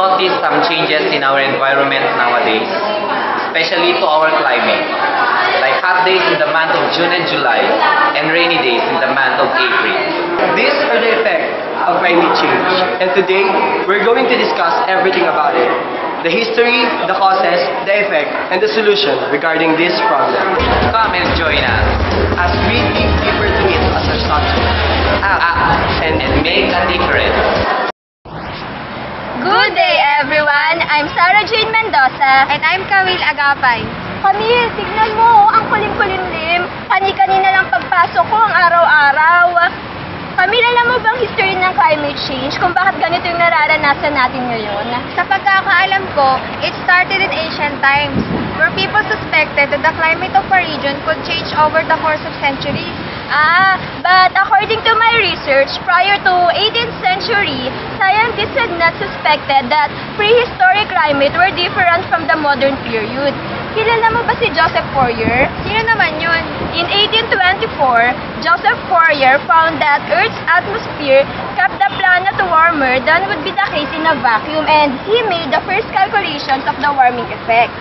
noticed some changes in our environment nowadays, especially to our climate, like hot days in the month of June and July, and rainy days in the month of April. These are the effects of climate change, and today we're going to discuss everything about it. The history, the causes, the effect, and the solution regarding this problem. Come and join us As we dig deeper to it as our subject. and make a difference. Good day, everyone! I'm Sarah Jane Mendoza. And I'm Camille Agapay. Camille, tignan mo, ang kulim-kulimlim. Kani-kanina lang pagpasok ko ang araw-araw. Camille, alam mo bang history ng climate change? Kung bakit ganito yung nararanasan natin ngayon? Sa pagkakaalam ko, it started in ancient times, where people suspected that the climate of a region could change over the course of centuries. But according to my research, prior to 18th century, scientists had not suspected that prehistoric climate were different from the modern period. Kilala mo ba si Joseph Fourier? Sino naman yun? In 1824, Joseph Fourier found that Earth's atmosphere kept the planet warmer than would be the case in a vacuum, and he made the first calculations of the warming effect.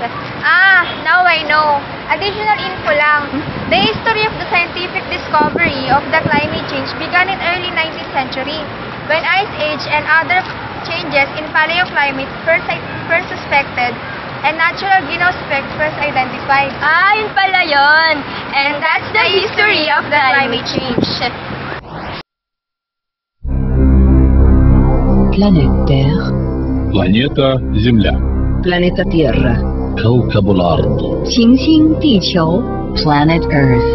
Now I know. Additional info lang. The history of the scientific discovery of the climate change began in early 19th century, when ice age and other changes in paleoclimate first suspected and natural greenhouse effect first identified. Yun pala yun. And that's the history of the climate change. Planète Terre, Планета Земля. Planeta Tierra, كوكب الأرض. 行星地球, Planet Earth.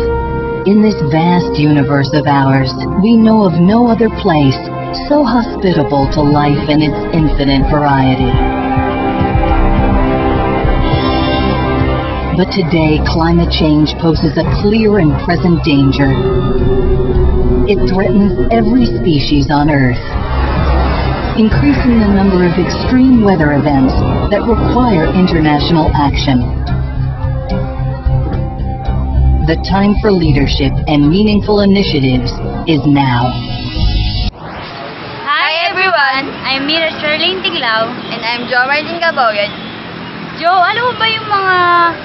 In this vast universe of ours, we know of no other place so hospitable to life in its infinite variety. But today, climate change poses a clear and present danger. It threatens every species on Earth, increasing the number of extreme weather events that require international action. The time for leadership and meaningful initiatives is now. Hi everyone! I'm Mira Charlene Tiglao. And I'm Jo Marlene Gaboyan. Jo, alam mo ba yung mga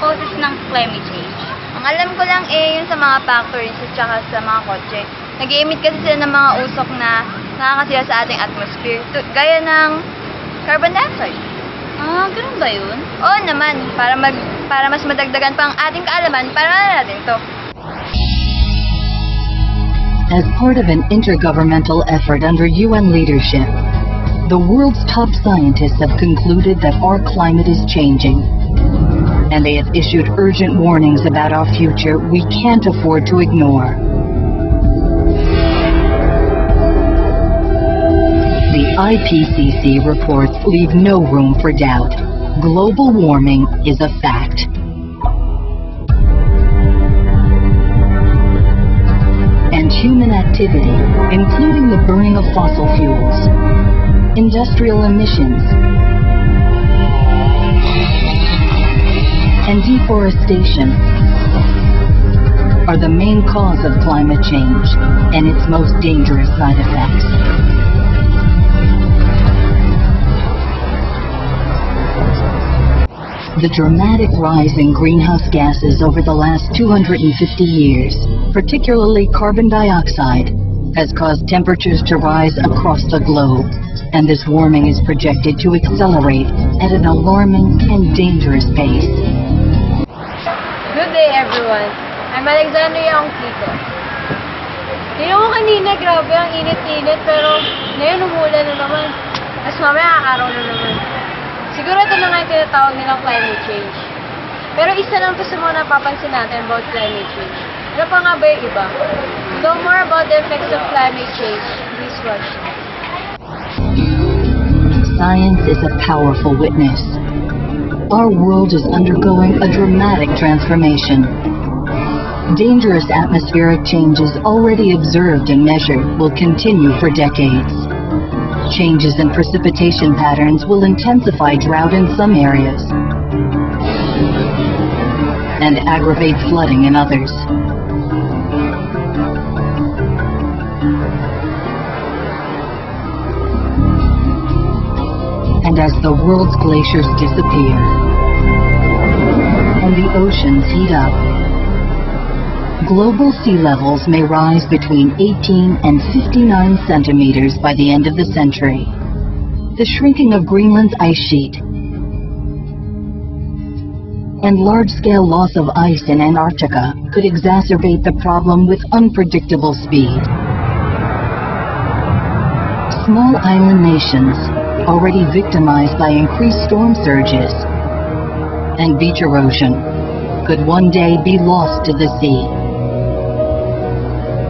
causes ng climate change? Ang alam ko lang yung sa mga factories at saka sa mga kotse. Nag-emit kasi sila ng mga usok na nakakasira sa ating atmosphere, gaya ng carbon dioxide. Ganun ba yun? Oo naman, para mas madagdagan pa ang ating kaalaman, para natin to. As part of an intergovernmental effort under UN leadership, the world's top scientists have concluded that our climate is changing, and they have issued urgent warnings about our future we can't afford to ignore. The IPCC reports leave no room for doubt. Global warming is a fact. And human activity, including the burning of fossil fuels, industrial emissions, and deforestation are the main cause of climate change and its most dangerous side effects. The dramatic rise in greenhouse gases over the last 250 years, particularly carbon dioxide, has caused temperatures to rise across the globe, and this warming is projected to accelerate at an alarming and dangerous pace. Good day everyone. I'm Alexandria Ongkito. Tingnan mo kanina, grabe ang init-init, pero ngayon umulan na naman. As mamaya araw na naman. Siguro ito na nga yung tinatawag nilang climate change. Pero isa lang gusto mo napapansin natin about climate change. Ano pa nga ba yung iba? To know more about the effects of climate change, please watch. Science is a powerful witness. Our world is undergoing a dramatic transformation. Dangerous atmospheric changes already observed and measured will continue for decades. Changes in precipitation patterns will intensify drought in some areas and aggravate flooding in others. And as the world's glaciers disappear and the oceans heat up, global sea levels may rise between 18 and 59 centimeters by the end of the century. The shrinking of Greenland's ice sheet and large-scale loss of ice in Antarctica could exacerbate the problem with unpredictable speed. Small island nations, already victimized by increased storm surges and beach erosion, could one day be lost to the sea.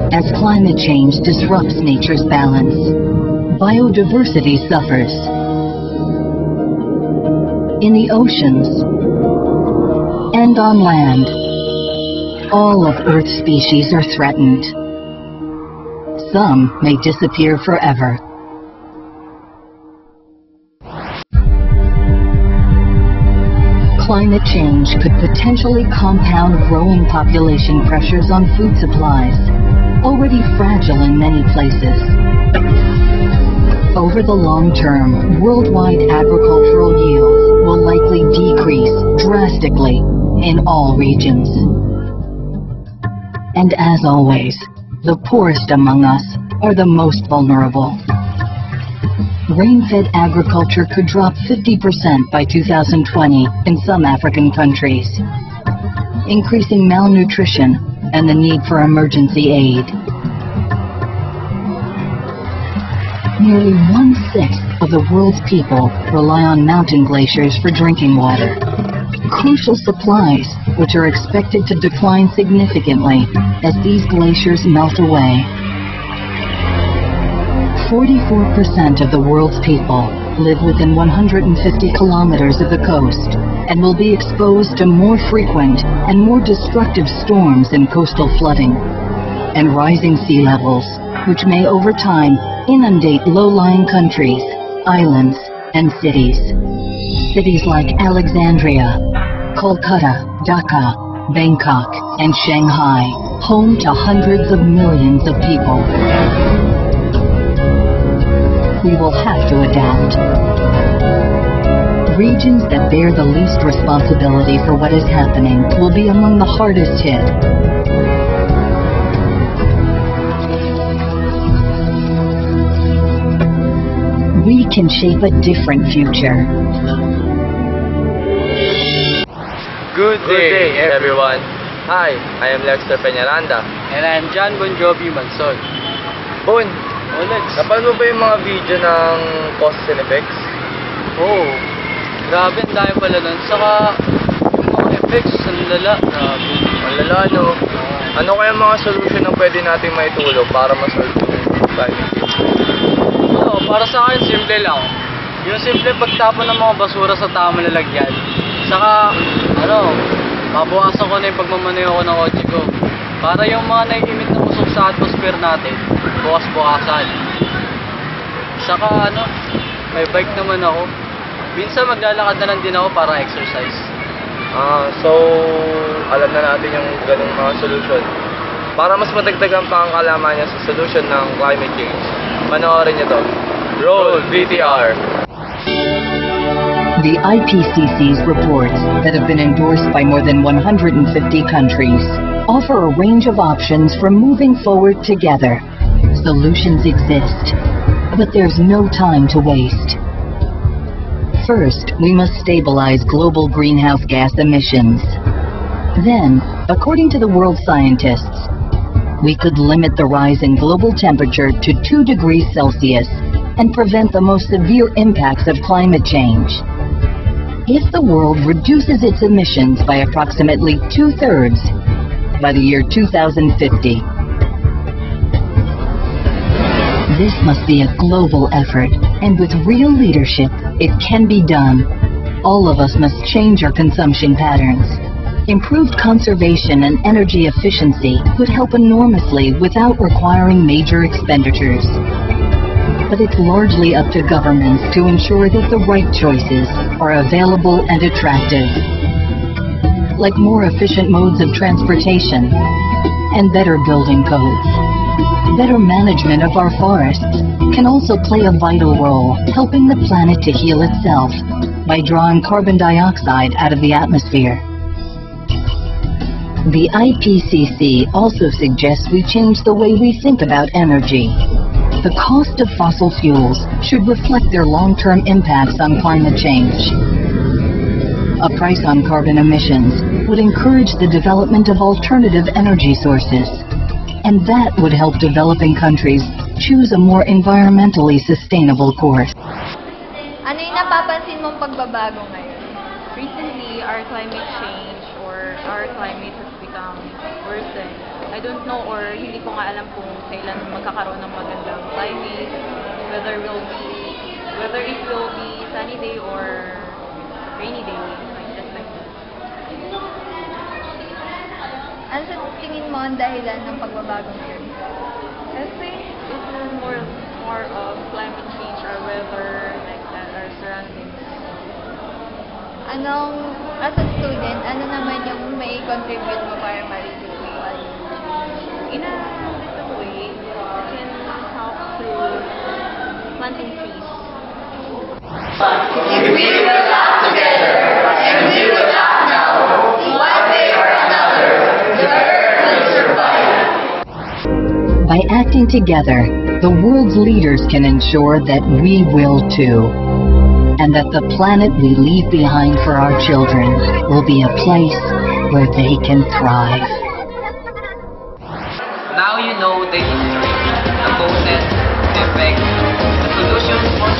As climate change disrupts nature's balance, biodiversity suffers. In the oceans and on land, all of Earth's species are threatened. Some may disappear forever. Climate change could potentially compound growing population pressures on food supplies, already fragile in many places. Over the long term, worldwide agricultural yields will likely decrease drastically in all regions. And as always, the poorest among us are the most vulnerable. Rain-fed agriculture could drop 50% by 2020 in some African countries, increasing malnutrition and the need for emergency aid. Nearly 1/6 of the world's people rely on mountain glaciers for drinking water. Crucial supplies, which are expected to decline significantly as these glaciers melt away. 44% of the world's people live within 150 kilometers of the coast and will be exposed to more frequent and more destructive storms and coastal flooding, and rising sea levels, which may over time inundate low-lying countries, islands, and cities. Cities like Alexandria, Kolkata, Dhaka, Bangkok, and Shanghai, home to hundreds of millions of people. We will have to adapt. Regions that bear the least responsibility for what is happening will be among the hardest hit. We can shape a different future. Good day, everyone. Hi, I am Lexter Peñaranda. And I am John Bon Jovi Manson. Bon, napanood mo ba yung mga video ng causes and effects? Oo. Grabe, ang dami pala nun. Saka, yung mga effects, ang lala. Grabe. Ang lala, no? Ano kaya mga solution na pwede natin maitulog para masolve yung climate change? Oo, para sa akin, simple lang. Yung simple pagtapon ng mga basura sa tamang lalagyan. Saka, mabawasan ko na yung pagmamaneho ko ng kotse ko. Para yung mga nai-emit na usok sa atmosphere natin, bukas-bukasan. Saka may bike naman ako. Minsan maglalakad na lang din ako para exercise. So, alam na natin yung ganung mga solution. Para mas madagdagan pa ang kaalaman niya sa solution ng climate change, panoorin niyo to. Roll VTR! The IPCC's reports that have been endorsed by more than 150 countries offer a range of options for moving forward together. Solutions exist, but there's no time to waste. First, we must stabilize global greenhouse gas emissions. Then, according to the world scientists, we could limit the rise in global temperature to 2 degrees Celsius and prevent the most severe impacts of climate change. If the world reduces its emissions by approximately 2/3 by the year 2050, this must be a global effort, and with real leadership, it can be done. All of us must change our consumption patterns. Improved conservation and energy efficiency could help enormously without requiring major expenditures. But it's largely up to governments to ensure that the right choices are available and attractive, like more efficient modes of transportation and better building codes, better management of our forests, can also play a vital role, helping the planet to heal itself by drawing carbon dioxide out of the atmosphere. The IPCC also suggests we change the way we think about energy. The cost of fossil fuels should reflect their long-term impacts on climate change. A price on carbon emissions would encourage the development of alternative energy sources, and that would help developing countries choose a more environmentally sustainable course. Ano yung napapansin mong pagbabago ngayon? Recently, our climate change or our climate has become worsened. I don't know or hindi ko nga alam kung kailan magkakaroon ng magandang climate, whether it will be sunny day or rainy day, like that. Ano sa tingin mo ang dahilan ng pagbabagong yun? I think it's more of climate change, our weather, like that, our surroundings. As a student, ano naman yung may contribute mo para ma-reduce mo yung In a little way, we can help through planting trees. If we will laugh together, and we will laugh now, one day or another, the earth will survive. By acting together, the world's leaders can ensure that we will too, and that the planet we leave behind for our children will be a place where they can thrive. Now you know the history, the causes, the effects, the solutions for